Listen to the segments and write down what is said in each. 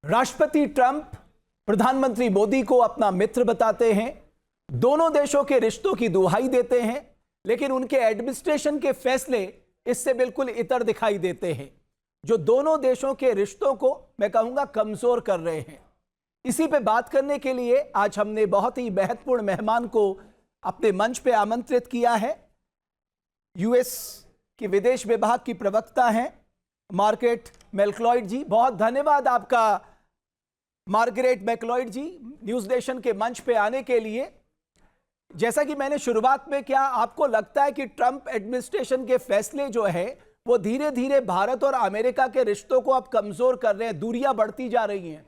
राष्ट्रपति ट्रंप प्रधानमंत्री मोदी को अपना मित्र बताते हैं, दोनों देशों के रिश्तों की दुहाई देते हैं, लेकिन उनके एडमिनिस्ट्रेशन के फैसले इससे बिल्कुल इतर दिखाई देते हैं, जो दोनों देशों के रिश्तों को मैं कहूंगा कमजोर कर रहे हैं। इसी पे बात करने के लिए आज हमने बहुत ही महत्वपूर्ण मेहमान को अपने मंच पे आमंत्रित किया है। यूएस के विदेश विभाग की प्रवक्ता हैं मार्गरेट मैक्लॉयड जी। बहुत धन्यवाद आपका मार्गरेट मैक्लॉयड जी, न्यूज़ नेशन के मंच पे आने के लिए। जैसा कि मैंने शुरुआत में, क्या आपको लगता है कि ट्रंप एडमिनिस्ट्रेशन के फैसले जो है वो धीरे धीरे भारत और अमेरिका के रिश्तों को अब कमजोर कर रहे हैं, दूरियां बढ़ती जा रही हैं?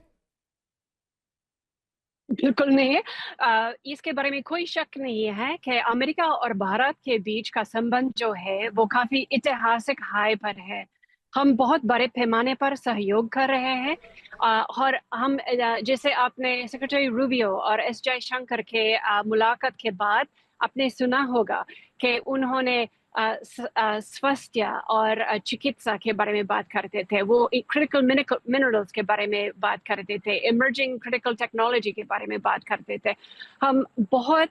बिल्कुल नहीं है। इसके बारे में कोई शक नहीं है कि अमेरिका और भारत के बीच का संबंध जो है वो काफी ऐतिहासिक हाई पर है। हम बहुत बड़े पैमाने पर सहयोग कर रहे हैं और हम जैसे आपने सेक्रेटरी रूबियो और एस जयशंकर के मुलाकात के बाद आपने सुना होगा कि उन्होंने स्वास्थ्य और चिकित्सा के बारे में बात करते थे। वो क्रिटिकल मिनरल्स के बारे में बात करते थे, इमर्जिंग क्रिटिकल टेक्नोलॉजी के बारे में बात करते थे। हम बहुत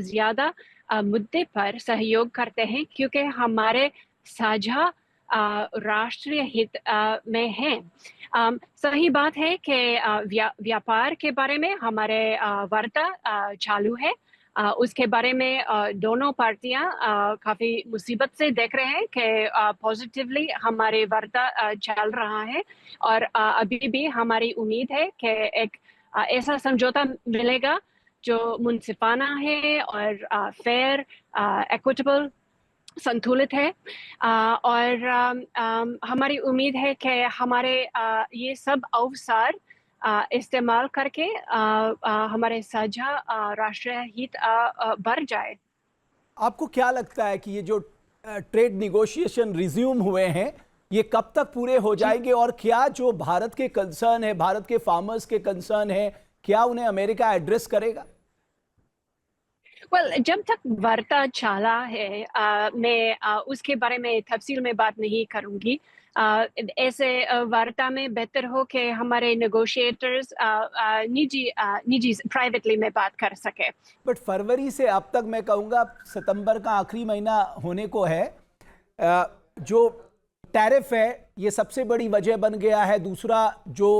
ज्यादा मुद्दे पर सहयोग करते हैं क्योंकि हमारे साझा राष्ट्रीय हित में है। सही बात है कि व्यापार के बारे में हमारे वार्ता चालू है। उसके बारे में दोनों पार्टियां काफी मुसीबत से देख रहे हैं कि पॉजिटिवली हमारे वार्ता चल रहा है और अभी भी हमारी उम्मीद है कि एक ऐसा समझौता मिलेगा जो मुनसिफाना है और फेयर, इक्विटेबल, संतुलित है। और हमारी उम्मीद है कि हमारे ये सब अवसर इस्तेमाल करके हमारे साझा राष्ट्रीय हित बढ़ जाए। आपको क्या लगता है कि ये जो ट्रेड निगोशिएशन रिज्यूम हुए हैं ये कब तक पूरे हो जाएंगे, और क्या जो भारत के कंसर्न है, भारत के फार्मर्स के कंसर्न है, क्या उन्हें अमेरिका एड्रेस करेगा? जब तक वार्ता चला है मैं उसके बारे में तफसील में बात नहीं करूंगी। ऐसे वार्ता में बेहतर हो कि हमारे नेगोशिएटर्स निजी प्राइवेटली में बात कर सके। बट फरवरी से अब तक मैं कहूँगा सितंबर का आखिरी महीना होने को है, जो टैरिफ है ये सबसे बड़ी वजह बन गया है। दूसरा जो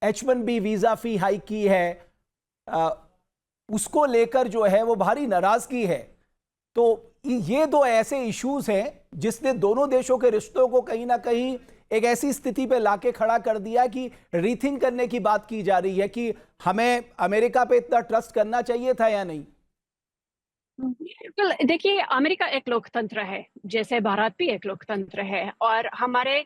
H1B वीज़ा फ़ी हाइक की है उसको लेकर जो है वो भारी नाराजगी है। तो ये दो ऐसे इश्यूज हैं जिसने दोनों देशों के रिश्तों को कहीं ना कहीं एक ऐसी स्थिति पे लाके खड़ा कर दिया कि रीथिंक करने की बात की जा रही है कि हमें अमेरिका पे इतना ट्रस्ट करना चाहिए था या नहीं। देखिए, अमेरिका एक लोकतंत्र है, जैसे भारत भी एक लोकतंत्र है और हमारे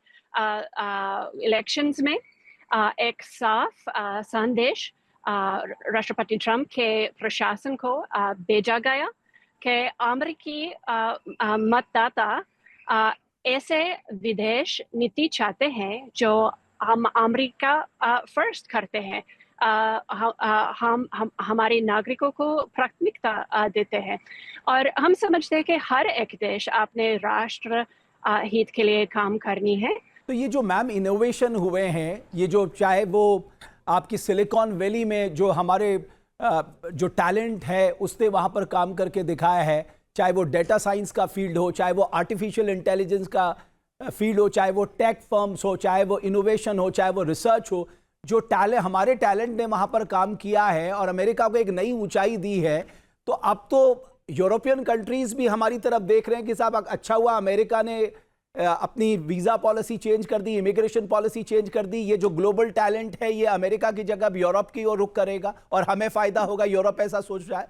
इलेक्शंस में एक साफ संदेश राष्ट्रपति ट्रंप के प्रशासन को भेजा गया कि अमेरिकी मतदाता ऐसे विदेश नीति चाहते हैं जो हम अमेरिका फर्स्ट करते हैं। हम हमारे नागरिकों को प्राथमिकता देते हैं और हम समझते हैं कि हर एक देश अपने राष्ट्र हित के लिए काम करनी है। तो ये जो मैम इनोवेशन हुए हैं, ये जो चाहे वो आपकी सिलिकॉन वैली में जो हमारे जो टैलेंट है उसने वहाँ पर काम करके दिखाया है, चाहे वो डेटा साइंस का फील्ड हो, चाहे वो आर्टिफिशियल इंटेलिजेंस का फील्ड हो, चाहे वो टेक फर्म्स हो, चाहे वो इनोवेशन हो, चाहे वो रिसर्च हो, जो हमारे टैलेंट ने वहाँ पर काम किया है और अमेरिका को एक नई ऊंचाई दी है। तो अब तो यूरोपियन कंट्रीज भी हमारी तरफ देख रहे हैं कि साहब अच्छा हुआ अमेरिका ने अपनी वीज़ा पॉलिसी चेंज कर दी, इमिग्रेशन पॉलिसी चेंज कर दी। ये जो ग्लोबल टैलेंट है ये अमेरिका की जगह यूरोप की ओर रुख करेगा और हमें फायदा होगा, यूरोप ऐसा सोच रहा है।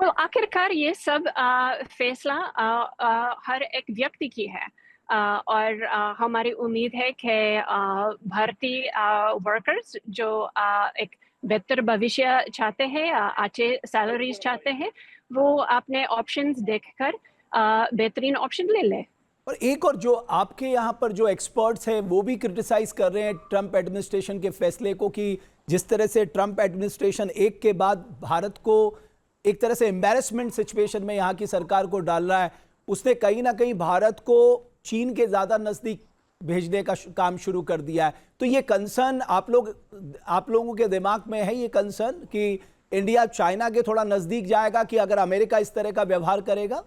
तो आखिरकार ये सब फैसला हर एक व्यक्ति की है और हमारी उम्मीद है कि भारतीय वर्कर्स जो एक बेहतर भविष्य चाहते हैं, अच्छे सैलरीज चाहते हैं, वो अपने ऑप्शंस देखकर बेहतरीन ऑप्शन ले ले। और एक और जो आपके यहाँ पर जो एक्सपर्ट्स हैं वो भी क्रिटिसाइज कर रहे हैं ट्रंप एडमिनिस्ट्रेशन के फैसले को कि जिस तरह से ट्रंप एडमिनिस्ट्रेशन एक के बाद भारत को एक तरह से एम्बैरेसमेंट सिचुएशन में यहाँ की सरकार को डाल रहा है। उसने कहीं ना कहीं भारत को चीन के ज़्यादा नज़दीक भेजने का काम शुरू कर दिया है। तो ये कंसर्न आप लोगों के दिमाग में है, ये कंसर्न कि इंडिया चाइना के थोड़ा नजदीक जाएगा कि अगर अमेरिका इस तरह का व्यवहार करेगा?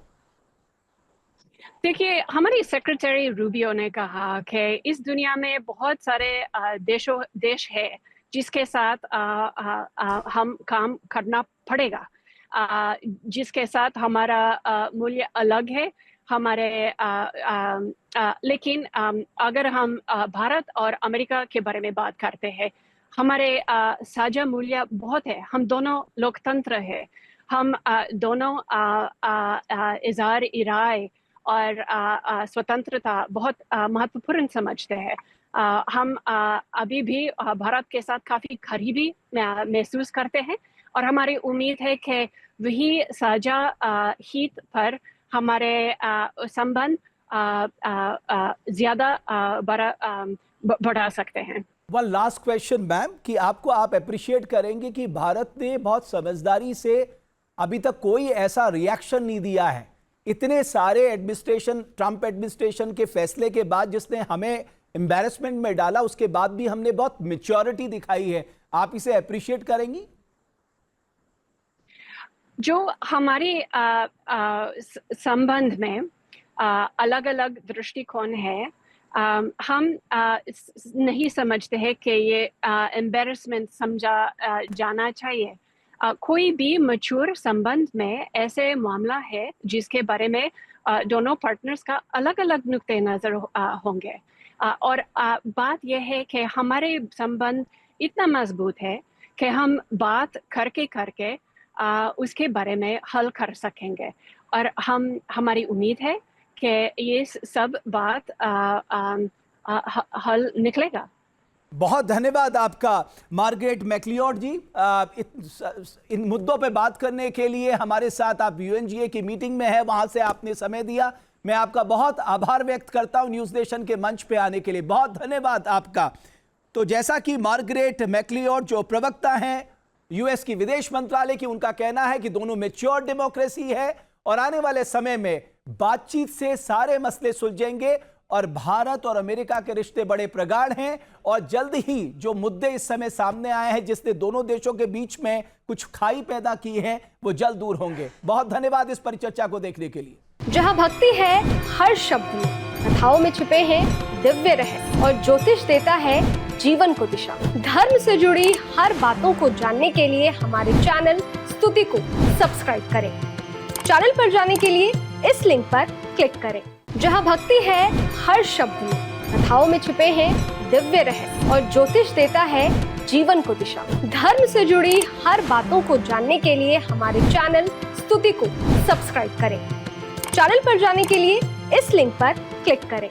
देखिए, हमारी सेक्रेटरी रूबियो ने कहा कि इस दुनिया में बहुत सारे देश है जिसके साथ हम काम करना पड़ेगा, जिसके साथ हमारा मूल्य अलग है हमारे लेकिन अगर हम भारत और अमेरिका के बारे में बात करते हैं, हमारे साझा मूल्य बहुत है। हम दोनों लोकतंत्र है, हम दोनों इज़हार राय और स्वतंत्रता बहुत महत्वपूर्ण समझते हैं। हम अभी भी भारत के साथ काफ़ी करीबी महसूस करते हैं और हमारी उम्मीद है कि वही साझा हित पर हमारे संबंध ज़्यादा बढ़ा सकते हैं। वन लास्ट क्वेश्चन मैम, कि आप अप्रिशिएट करेंगे कि भारत ने बहुत समझदारी से अभी तक कोई ऐसा रिएक्शन नहीं दिया है इतने सारे ट्रंप एडमिनिस्ट्रेशन के फैसले के बाद, जिसने हमें एम्बैरेसमेंट में डाला, उसके बाद भी हमने बहुत मैच्योरिटी दिखाई है। आप इसे अप्रिशिएट करेंगी? जो हमारे संबंध में अलग अलग दृष्टिकोण है, हम नहीं समझते हैं कि ये एम्बैरेसमेंट समझा जाना चाहिए। कोई भी मैच्योर संबंध में ऐसे मामला है जिसके बारे में दोनों पार्टनर्स का अलग अलग नुक्ते नज़र होंगे, और बात यह है कि हमारे संबंध इतना मजबूत है कि हम बात करके उसके बारे में हल कर सकेंगे, और हमारी उम्मीद है कि ये सब बात हल निकलेगा। बहुत धन्यवाद आपका मार्गरेट मैक्लियोड जी, इन मुद्दों पे बात करने के लिए हमारे साथ। आप यूएनजीए की मीटिंग में है, वहां से आपने समय दिया। मैं आपका बहुत आभार व्यक्त करता हूं न्यूज़ नेशन के मंच पे आने के लिए। बहुत धन्यवाद आपका। तो जैसा कि मार्गरेट मैक्लियोड जो प्रवक्ता हैं यूएस की विदेश मंत्रालय की, उनका कहना है कि दोनों मैच्योर डेमोक्रेसी है और आने वाले समय में बातचीत से सारे मसले सुलझेंगे और भारत और अमेरिका के रिश्ते बड़े प्रगाढ़ हैं और जल्द ही जो मुद्दे इस समय सामने आए हैं जिसने दोनों देशों के बीच में कुछ खाई पैदा की है, वो जल्द दूर होंगे। बहुत धन्यवाद इस परिचर्चा को देखने के लिए। जहां भक्ति है हर शब्द में, कथाओं में छिपे हैं दिव्य रहस्य और ज्योतिष देता है जीवन को दिशा। धर्म से जुड़ी हर बातों को जानने के लिए हमारे चैनल स्तुति को सब्सक्राइब करें। चैनल पर जाने के लिए इस लिंक पर क्लिक करें। जहां भक्ति है हर शब्द में, कथाओं में छिपे हैं दिव्य रहस्य और ज्योतिष देता है जीवन को दिशा। धर्म से जुड़ी हर बातों को जानने के लिए हमारे चैनल स्तुति को सब्सक्राइब करें। चैनल पर जाने के लिए इस लिंक पर क्लिक करें।